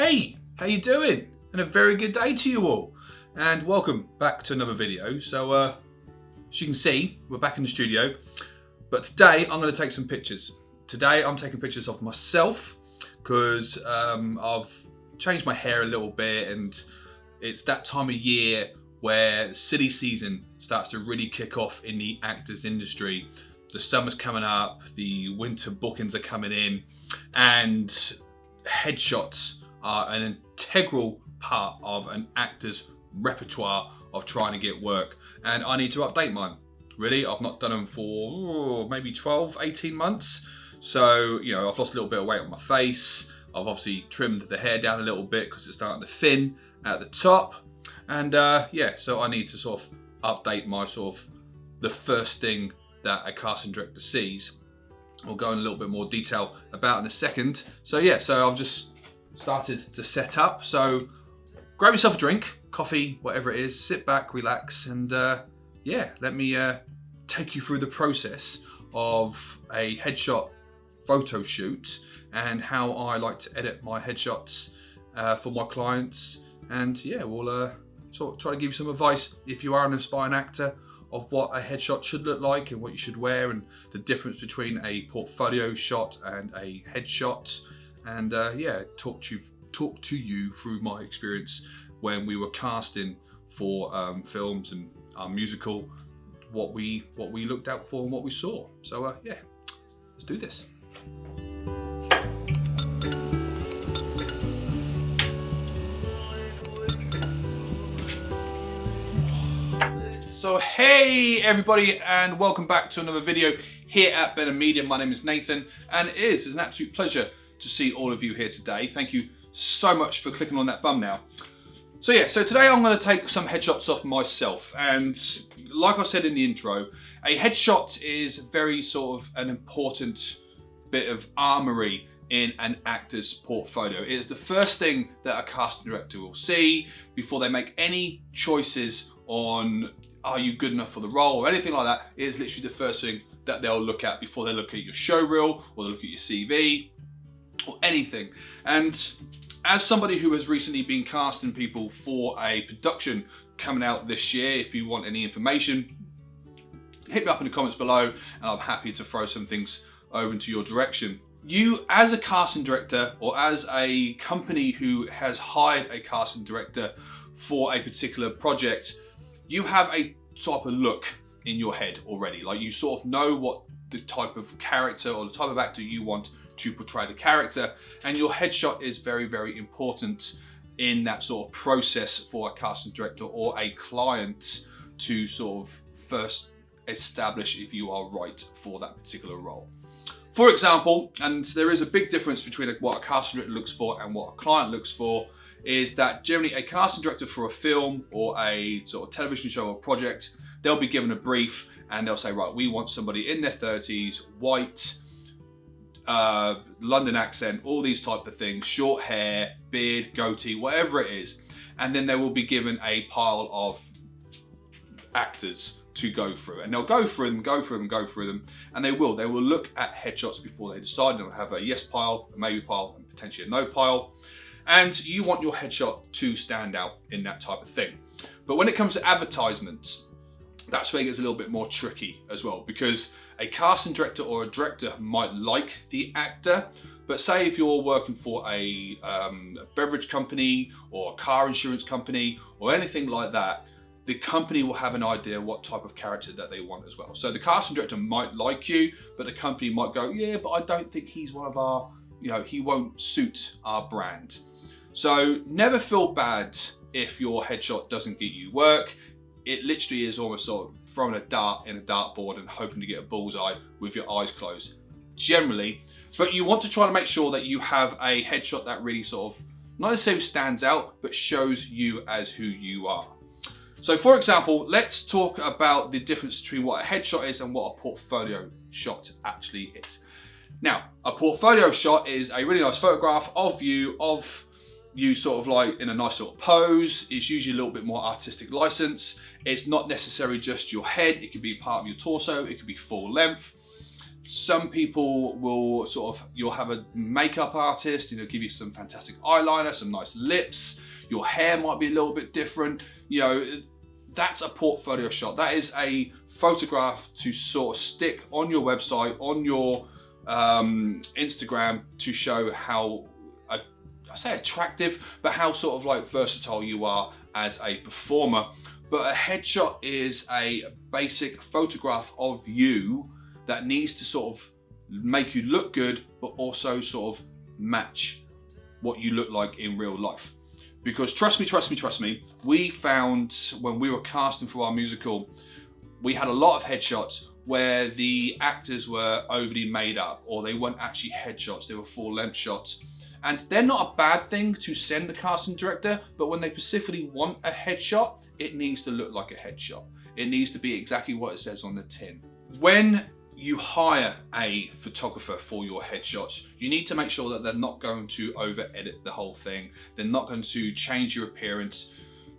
Hey, how you doing? And a very good day to you all. And welcome back to another video. So as you can see, we're back in the studio. But today I'm going to take some pictures. Today I'm taking pictures of myself because I've changed my hair a little bit, and it's that time of year where silly season starts to really kick off in the actors industry. The summer's coming up, the winter bookings are coming in, and headshots are an integral part of an actor's repertoire of trying to get work. And I need to update mine. Really, I've not done them for maybe 12, 18 months. So, you know, I've lost a little bit of weight on my face. I've obviously trimmed the hair down a little bit because it's starting to thin at the top. And yeah, so I need to sort of update my sort of the first thing that a casting director sees. We'll go in a little bit more detail about in a second. So yeah, so I've just started to set up. So grab yourself a drink, coffee, whatever it is, sit back, relax, and yeah, let me take you through the process of a headshot photo shoot and how I like to edit my headshots for my clients. And yeah, we'll sort of try to give you some advice if you are an aspiring actor of what a headshot should look like and what you should wear, and the difference between a portfolio shot and a headshot. And yeah, talk to you through my experience when we were casting for films and our musical, what we looked out for and what we saw. So yeah, let's do this. So hey everybody, and welcome back to another video here at Benham Media. My name is Nathan, and it's an absolute pleasure to see all of you here today. Thank you so much for clicking on that thumbnail. So yeah, so today I'm going to take some headshots of myself, and like I said in the intro, a headshot is very sort of an important bit of armory in an actor's portfolio. It is the first thing that a casting director will see before they make any choices on are you good enough for the role or anything like that. It is literally the first thing that they'll look at before they look at your show reel or they look at your CV or anything. And as somebody who has recently been casting people for a production coming out this year, if you want any information, hit me up in the comments below and I'm happy to throw some things over into your direction. You, as a casting director or as a company who has hired a casting director for a particular project, you have a type of look in your head already. Like, you sort of know what the type of character or the type of actor you want to portray the character, and your headshot is very, very important in that sort of process for a casting director or a client to sort of first establish if you are right for that particular role. For example, and there is a big difference between what a casting director looks for and what a client looks for, is that generally a casting director for a film or a sort of television show or project, they'll be given a brief and they'll say, right, we want somebody in their 30s, white, London accent, all these type of things, short hair, beard, goatee, whatever it is. And then they will be given a pile of actors to go through, and they'll go through them, and they will look at headshots before they decide. They'll have a yes pile, a maybe pile, and potentially a no pile. And you want your headshot to stand out in that type of thing. But when it comes to advertisements, that's where it gets a little bit more tricky as well, because a casting director or a director might like the actor, but say if you're working for a beverage company or a car insurance company or anything like that, the company will have an idea what type of character that they want as well. So the casting director might like you, but the company might go, yeah, but I don't think he's one of our, you know, he won't suit our brand. So never feel bad if your headshot doesn't get you work. It literally is almost sort of throwing a dart in a dartboard and hoping to get a bullseye with your eyes closed, generally. But you want to try to make sure that you have a headshot that really sort of, not necessarily stands out, but shows you as who you are. So for example, let's talk about the difference between what a headshot is and what a portfolio shot actually is. Now, a portfolio shot is a really nice photograph of you sort of like in a nice little pose. It's usually a little bit more artistic license. It's not necessarily just your head. It could be part of your torso. It could be full length. some people will you'll have a makeup artist, give you some fantastic eyeliner, some nice lips. Your hair might be a little bit different. That's a portfolio shot. That is a photograph to sort of stick on your website, on your Instagram, to show how, I say attractive, but how sort of like versatile you are as a performer. But a headshot is a basic photograph of you that needs to sort of make you look good, but also sort of match what you look like in real life. Because trust me, we found when we were casting for our musical, we had a lot of headshots where the actors were overly made up, or they weren't actually headshots, they were full-length shots. And they're not a bad thing to send the casting director, but when they specifically want a headshot, it needs to look like a headshot. It needs to be exactly what it says on the tin. When you hire a photographer for your headshots, you need to make sure that they're not going to over edit the whole thing. They're not going to change your appearance,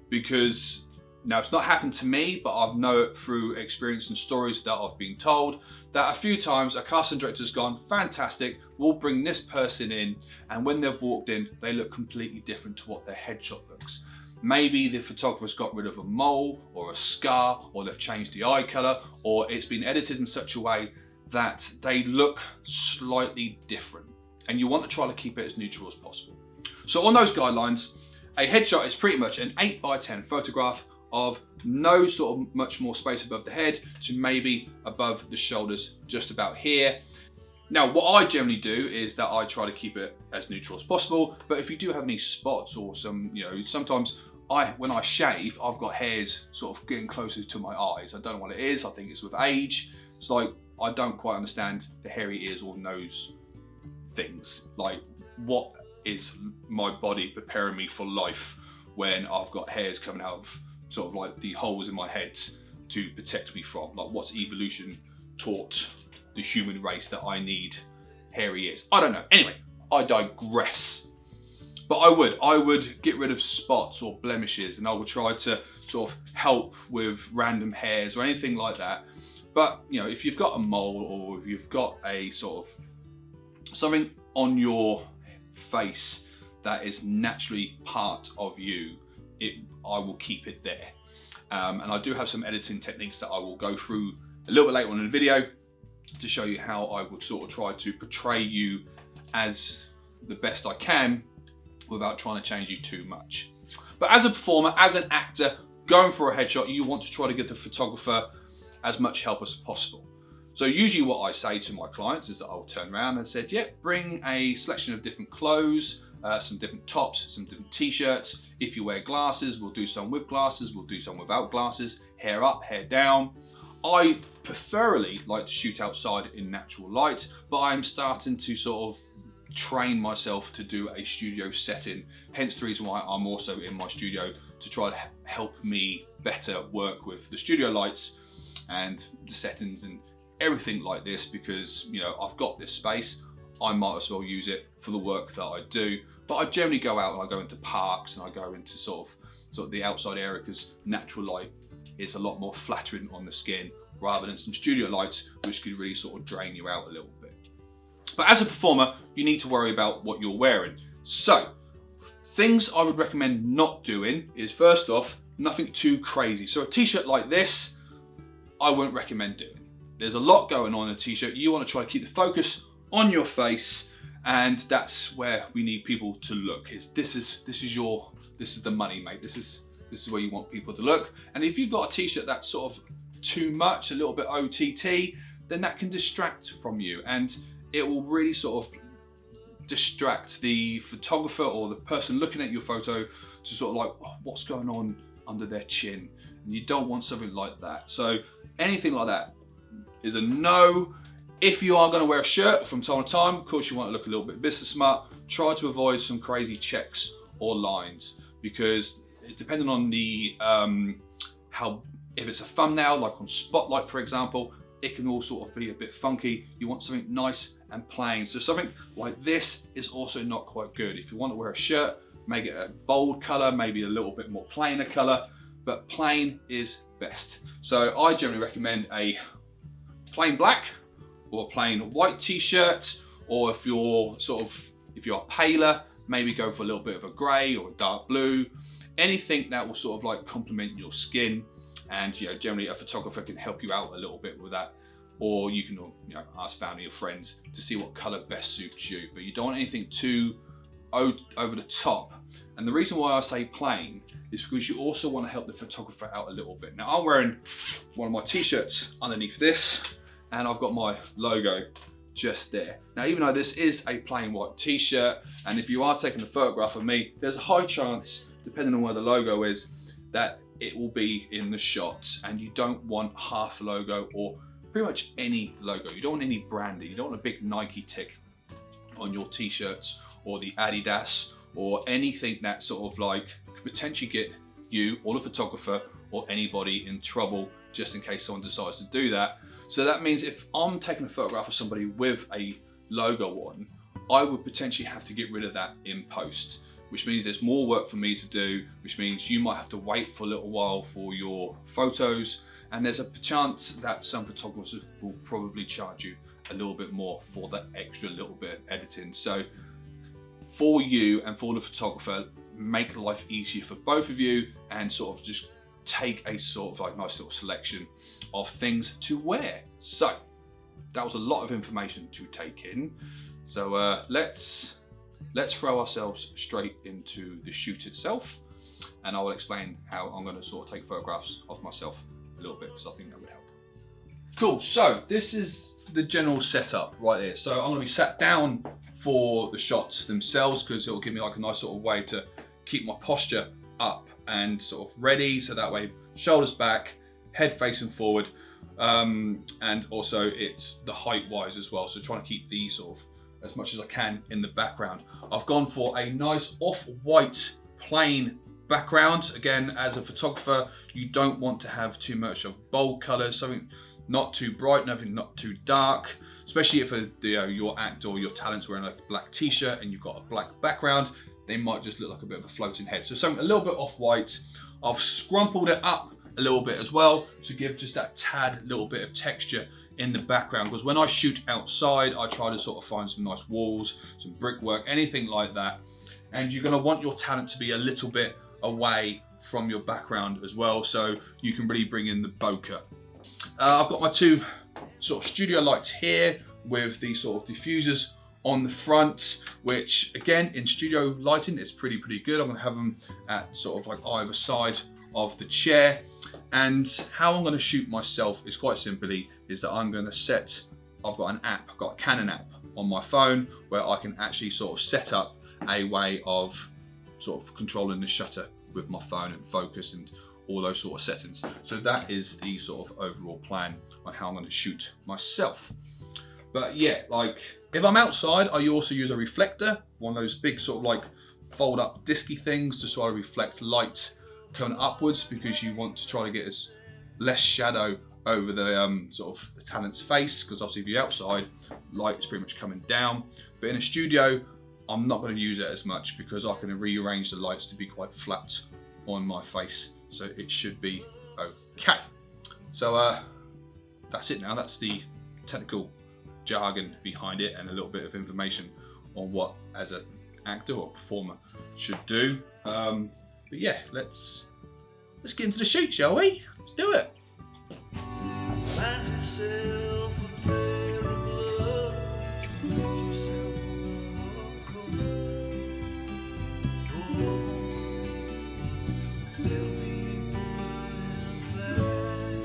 because now it's not happened to me, but I know it through experience and stories that I've been told, that a few times a casting director's gone, fantastic, we'll bring this person in, and when they've walked in, they look completely different to what their headshot looks. Maybe the photographer's got rid of a mole or a scar, or they've changed the eye color, or it's been edited in such a way that they look slightly different. And you want to try to keep it as neutral as possible. So on those guidelines, a headshot is pretty much an 8x10 photograph of no sort of much more space above the head to maybe above the shoulders, just about here. Now, what I generally do is that I try to keep it as neutral as possible, but if you do have any spots or some, sometimes when I shave, I've got hairs sort of getting closer to my eyes. I don't know what it is. I think it's with age. It's like, I don't quite understand the hairy ears or nose things. Like, what is my body preparing me for life when I've got hairs coming out of sort of like the holes in my head to protect me from? Like, what's evolution taught the human race that I need hairy ears? I don't know. Anyway, I digress. But I would get rid of spots or blemishes, and I would try to sort of help with random hairs or anything like that. But if you've got a mole, or if you've got a sort of something on your face that is naturally part of you, I will keep it there. And I do have some editing techniques that I will go through a little bit later on in the video to show you how I would sort of try to portray you as the best I can without trying to change you too much. But as a performer, as an actor, going for a headshot, you want to try to give the photographer as much help as possible. So usually what I say to my clients is that I'll turn around and say, yeah, bring a selection of different clothes, some different tops, some different t-shirts. If you wear glasses, we'll do some with glasses, we'll do some without glasses, hair up, hair down. I preferably like to shoot outside in natural light, but I'm starting to sort of train myself to do a studio setting. Hence the reason why I'm also in my studio, to try to help me better work with the studio lights and the settings and everything like this, because I've got this space, I might as well use it for the work that I do. But I generally go out and I go into parks and I go into sort of the outside area, because natural light is a lot more flattering on the skin rather than some studio lights, which could really sort of drain you out a little bit. But as a performer, you need to worry about what you're wearing. So things I would recommend not doing is, first off, nothing too crazy. So a t-shirt like this, I wouldn't recommend doing. There's a lot going on in a t-shirt. You want to try to keep the focus on your face, and that's where we need people to look. This is the money, mate. This is where you want people to look. And if you've got a t-shirt that's sort of too much, a little bit OTT, then that can distract from you, and it will really sort of distract the photographer or the person looking at your photo to sort of like, oh, what's going on under their chin? And you don't want something like that. So anything like that is a no. If you are going to wear a shirt from time to time, of course you want to look a little bit business smart. Try to avoid some crazy checks or lines, because depending on the if it's a thumbnail, like on Spotlight for example, it can all sort of be a bit funky. You want something nice and plain. So something like this is also not quite good. If you want to wear a shirt, make it a bold color, maybe a little bit more plainer color, but plain is best. So I generally recommend a plain black or a plain white t-shirt, or if you're paler, maybe go for a little bit of a grey or a dark blue. Anything that will sort of like complement your skin, and you know, generally a photographer can help you out a little bit with that. Or you can, you know, ask family or friends to see what colour best suits you. But you don't want anything too over the top. And the reason why I say plain is because you also want to help the photographer out a little bit. Now I'm wearing one of my t-shirts underneath this, and I've got my logo just there. Now, even though this is a plain white t-shirt, and if you are taking a photograph of me, there's a high chance, depending on where the logo is, that it will be in the shot, and you don't want half a logo or pretty much any logo. You don't want any branding. You don't want a big Nike tick on your t-shirts or the Adidas or anything that sort of like could potentially get you or the photographer or anybody in trouble, just in case someone decides to do that. So that means if I'm taking a photograph of somebody with a logo on, I would potentially have to get rid of that in post, which means there's more work for me to do, which means you might have to wait for a little while for your photos, and there's a chance that some photographers will probably charge you a little bit more for that extra little bit of editing. So for you and for the photographer, make life easier for both of you, and sort of just take a sort of like nice little selection of things to wear. So that was a lot of information to take in. So let's throw ourselves straight into the shoot itself, and I will explain how I'm going to sort of take photographs of myself a little bit, because I think that would help. Cool, so this is the general setup right here. So I'm going to be sat down for the shots themselves, because it will give me like a nice sort of way to keep my posture up and sort of ready, so that way shoulders back, head facing forward, and also it's the height wise as well, so trying to keep these sort of as much as I can in the background. I've gone for a nice off-white plain background. Again, as a photographer, you don't want to have too much of bold colors, something not too bright, nothing not too dark, especially if your actor or your talent's wearing like a black t-shirt and you've got a black background, they might just look like a bit of a floating head. So something a little bit off-white. I've scrumpled it up a little bit as well to give just that tad little bit of texture in the background, because when I shoot outside, I try to sort of find some nice walls, some brickwork, anything like that. And you're gonna want your talent to be a little bit away from your background as well, so you can really bring in the bokeh. I've got my two sort of studio lights here with the sort of diffusers on the front, which again, in studio lighting is pretty good. I'm gonna have them at sort of like either side of the chair. And how I'm gonna shoot myself is quite simply, is that I'm gonna set, I've got an app, I've got a Canon app on my phone where I can actually sort of set up a way of sort of controlling the shutter with my phone and focus and all those sort of settings. So that is the sort of overall plan on how I'm gonna shoot myself. But yeah, like if I'm outside, I also use a reflector, one of those big sort of like fold up disky things to sort of reflect light coming upwards, because you want to try to get as less shadow over the sort of the talent's face, because obviously if you're outside, light is pretty much coming down. But in a studio, I'm not going to use it as much, because I can rearrange the lights to be quite flat on my face, so it should be okay. So that's it now. That's the technical jargon behind it and a little bit of information on what as an actor or performer should do. But yeah, let's get into the shoot, shall we? Let's do it. Find yourself a pair of gloves, get yourself a coat. There'll be and flag.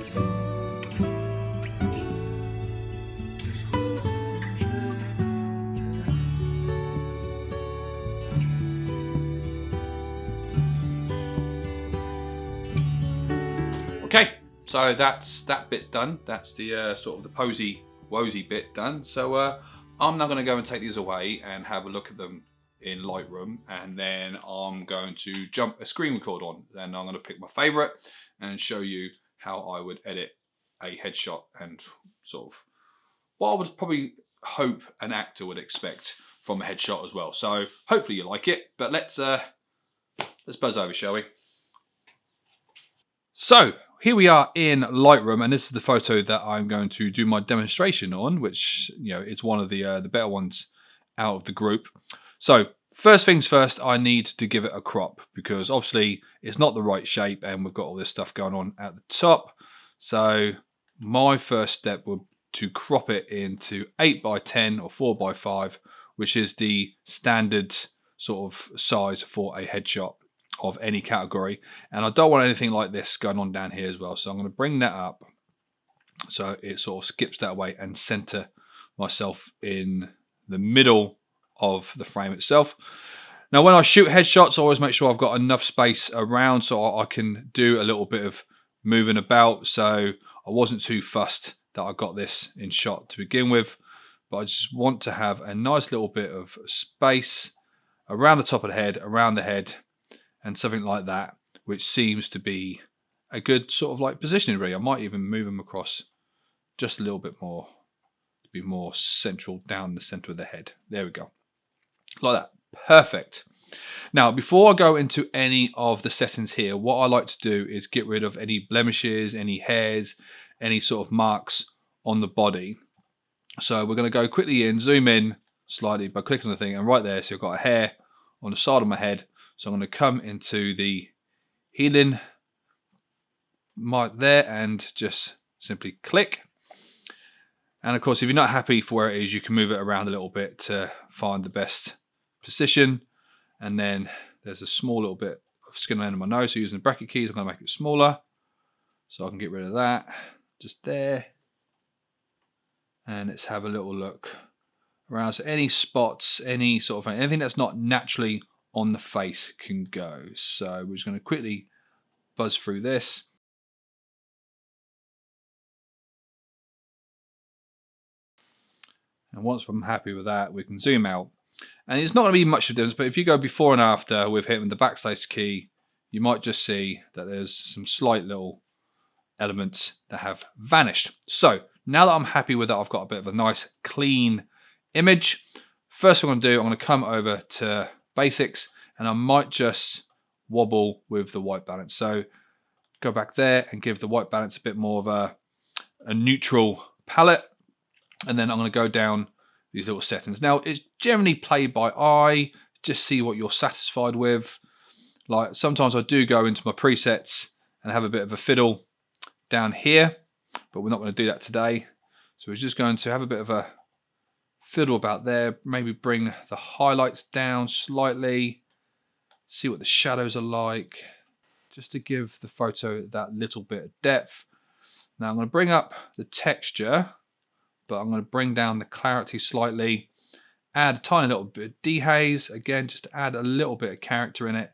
Just losing track of time. Okay, so that's that bit done. That's the sort of the posy-wosy bit done. So I'm now going to go and take these away and have a look at them in Lightroom, and then I'm going to jump a screen record on, and I'm going to pick my favorite and show you how I would edit a headshot and sort of what I would probably hope an actor would expect from a headshot as well. So hopefully you like it, but let's buzz over, shall we? So here we are in Lightroom, and this is the photo that I'm going to do my demonstration on, which, you know, it's one of the better ones out of the group. So first things first, I need to give it a crop because obviously it's not the right shape and we've got all this stuff going on at the top. So my first step would to crop it into 8x10 or 4x5, which is the standard sort of size for a headshot of any category. And I don't want anything like this going on down here as well. So I'm going to bring that up so it sort of skips that way and center myself in the middle of the frame itself. Now, when I shoot headshots, I always make sure I've got enough space around so I can do a little bit of moving about. So I wasn't too fussed that I got this in shot to begin with, but I just want to have a nice little bit of space around the top of the head, around the head, and something like that, which seems to be a good sort of like positioning really. I might even move them across just a little bit more to be more central down the center of the head. There we go. Like that. Perfect. Now, before I go into any of the settings here, what I like to do is get rid of any blemishes, any hairs, any sort of marks on the body. So we're going to go quickly in, zoom in slightly by clicking on the thing, and right there, so I've got a hair on the side of my head. So I'm going to come into the healing mark there and just simply click. And of course, if you're not happy for where it is, you can move it around a little bit to find the best position. And then there's a small little bit of skin on the end of my nose. So using the bracket keys, I'm going to make it smaller so I can get rid of that just there. And let's have a little look around. So any spots, any sort of anything that's not naturally on the face can go. So we're just going to quickly buzz through this. And once I'm happy with that, we can zoom out. And it's not going to be much of a difference, but if you go before and after with hitting the backspace key, you might just see that there's some slight little elements that have vanished. So now that I'm happy with that, I've got a bit of a nice clean image. First thing I'm going to do, I'm going to come over to basics, and I might just wobble with the white balance. So go back there and give the white balance a bit more of a neutral palette. And then I'm going to go down these little settings. Now, it's generally played by eye, just see what you're satisfied with. Like sometimes I do go into my presets and have a bit of a fiddle down here, but we're not going to do that today. So we're just going to have a bit of a fiddle about there, maybe bring the highlights down slightly, see what the shadows are like, just to give the photo that little bit of depth. Now I'm going to bring up the texture, but I'm going to bring down the clarity slightly, add a tiny little bit of dehaze, again, just to add a little bit of character in it,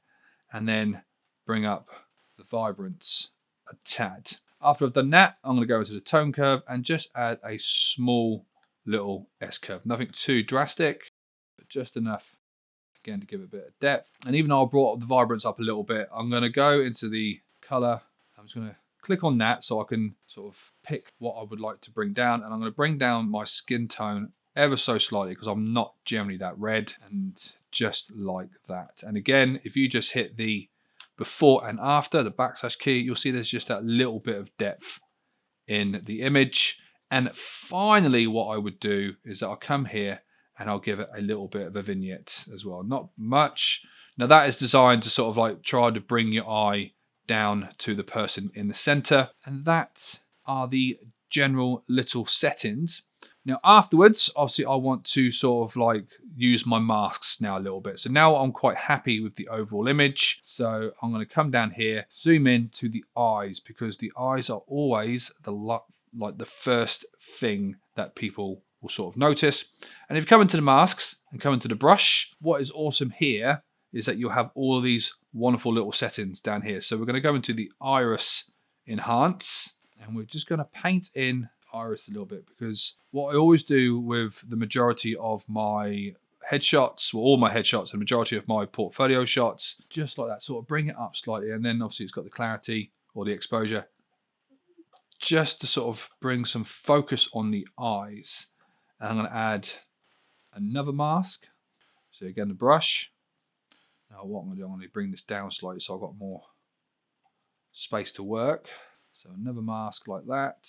and then bring up the vibrance a tad. After I've done that, I'm going to go into the tone curve and just add a small little S-curve. Nothing too drastic, but just enough, again, to give it a bit of depth. And even though I brought the vibrance up a little bit, I'm going to go into the color. I'm just going to click on that so I can sort of pick what I would like to bring down. And I'm going to bring down my skin tone ever so slightly because I'm not generally that red, and just like that. And again, if you just hit the before and after, the backslash key, you'll see there's just that little bit of depth in the image. And finally, what I would do is that I'll come here and I'll give it a little bit of a vignette as well. Not much. Now that is designed to sort of like try to bring your eye down to the person in the center. And that are the general little settings. Now afterwards, obviously I want to sort of like use my masks now a little bit. So now I'm quite happy with the overall image. So I'm going to come down here, zoom in to the eyes, because the eyes are always the first thing that people will sort of notice. And if you come into the masks and come into the brush, what is awesome here is that you'll have all of these wonderful little settings down here. So we're going to go into the iris enhance, and we're just going to paint in iris a little bit, because what I always do with the majority of my headshots, well, all my headshots, the majority of my portfolio shots, just like that, sort of bring it up slightly, and then obviously it's got the clarity or the exposure, just to sort of bring some focus on the eyes. And I'm going to add another mask. So again, the brush. Now what I'm going to do, I'm going to bring this down slightly so I've got more space to work. So So another mask like that.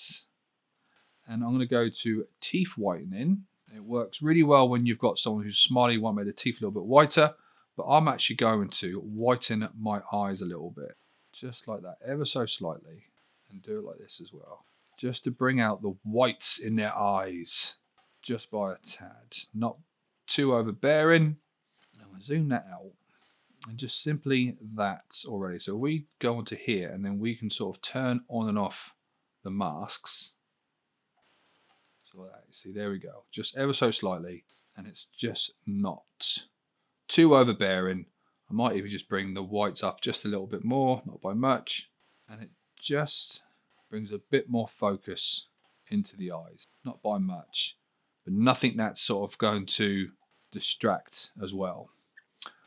And I'm going to go to teeth whitening. It works really well when you've got someone who's smiley, want to make the teeth a little bit whiter. But I'm actually going to whiten my eyes a little bit. Just like that, ever so slightly. And do it like this as well. Just to bring out the whites in their eyes. Just by a tad. Not too overbearing. And we'll zoom that out. And just simply that already. So we go onto here and then we can sort of turn on and off the masks. So like that, see, there we go. Just ever so slightly. And it's just not too overbearing. I might even just bring the whites up just a little bit more, not by much. And it just brings a bit more focus into the eyes. Not by much, but nothing that's sort of going to distract as well.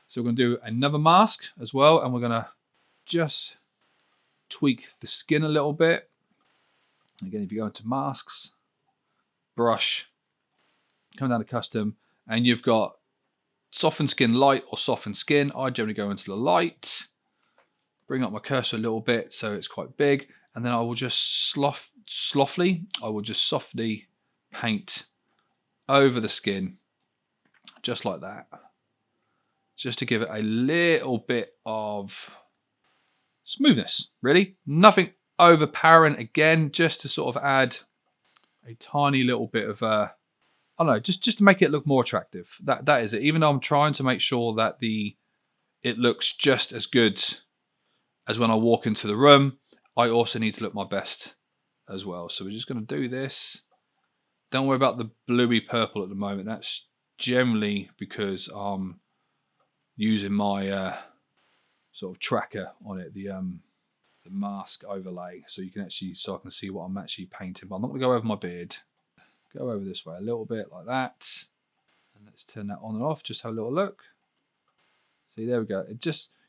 So we're going to do another mask as well, and we're going to just tweak the skin a little bit. Again, if you go into masks, brush, come down to custom, and you've got soften skin light or soften skin. I generally go into the light, bring up my cursor a little bit so it's quite big, and then I will just softly paint over the skin, just like that. Just to give it a little bit of smoothness, really. Nothing overpowering again, just to sort of add a tiny little bit of, I don't know, just to make it look more attractive. That is it. Even though I'm trying to make sure that it looks just as good as when I walk into the room, I also need to look my best as well. So we're just going to do this. Don't worry about the bluey purple at the moment. That's generally because I'm using my sort of tracker on it, the mask overlay, so I can see what I'm actually painting. But I'm not going to go over my beard. Go over this way a little bit like that, and let's turn that on and off. Just have a little look. See, there we go.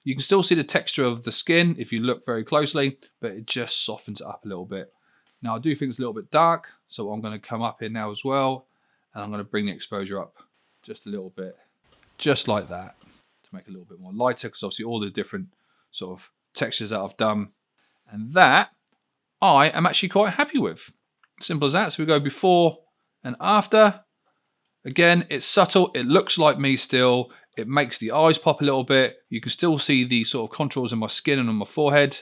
You can still see the texture of the skin if you look very closely, but it just softens it up a little bit. Now I do think it's a little bit dark, so I'm going to come up here now as well, and I'm going to bring the exposure up just a little bit, just like that, to make it a little bit more lighter, because obviously all the different sort of textures that I've done, and that I am actually quite happy with. Simple as that. So we go before and after. Again, it's subtle. It looks like me still. It makes the eyes pop a little bit. You can still see the sort of contours in my skin and on my forehead.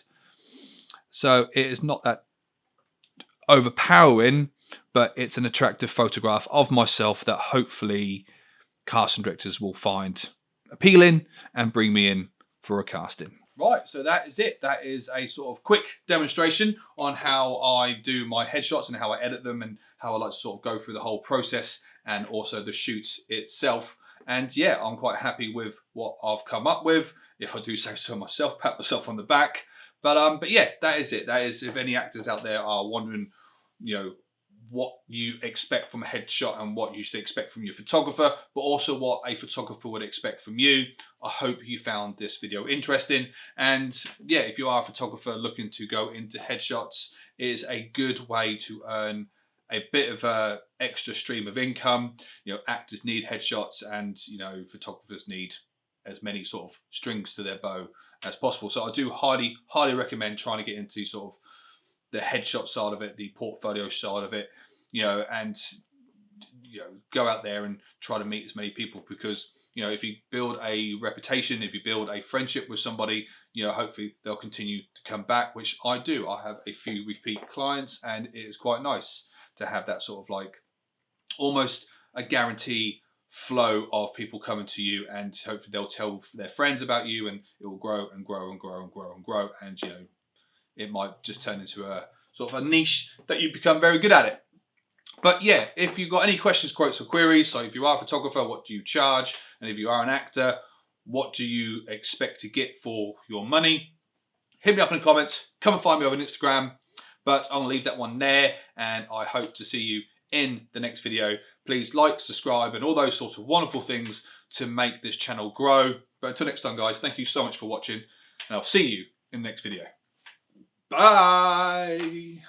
So it is not that overpowering, but it's an attractive photograph of myself that hopefully casting directors will find appealing and bring me in for a casting. Right, so that is it. That is a sort of quick demonstration on how I do my headshots and how I edit them and how I like to sort of go through the whole process and also the shoot itself. And yeah, I'm quite happy with what I've come up with. If I do say so myself, pat myself on the back. But yeah, that is it. That is, if any actors out there are wondering, you know, what you expect from a headshot and what you should expect from your photographer, but also what a photographer would expect from you. I hope you found this video interesting. And yeah, if you are a photographer looking to go into headshots, it is a good way to earn a bit of a extra stream of income. You know, actors need headshots, and you know, photographers need as many sort of strings to their bow as possible. So I do highly recommend trying to get into sort of the headshot side of it, the portfolio side of it, you know, and you know, go out there and try to meet as many people, because you know, if you build a reputation, if you build a friendship with somebody, you know, hopefully they'll continue to come back, which I do. I have a few repeat clients, and it is quite nice to have that sort of like almost a guarantee flow of people coming to you, and hopefully they'll tell their friends about you, and it will grow and grow and grow and grow and grow, and you know, it might just turn into a sort of a niche that you become very good at it. But yeah, if you've got any questions, quotes or queries, so if you are a photographer, what do you charge? And if you are an actor, what do you expect to get for your money? Hit me up in the comments, come and find me over on Instagram, but I'm gonna leave that one there, and I hope to see you in the next video. Please like, subscribe, and all those sorts of wonderful things to make this channel grow. But until next time, guys, thank you so much for watching, and I'll see you in the next video. Bye.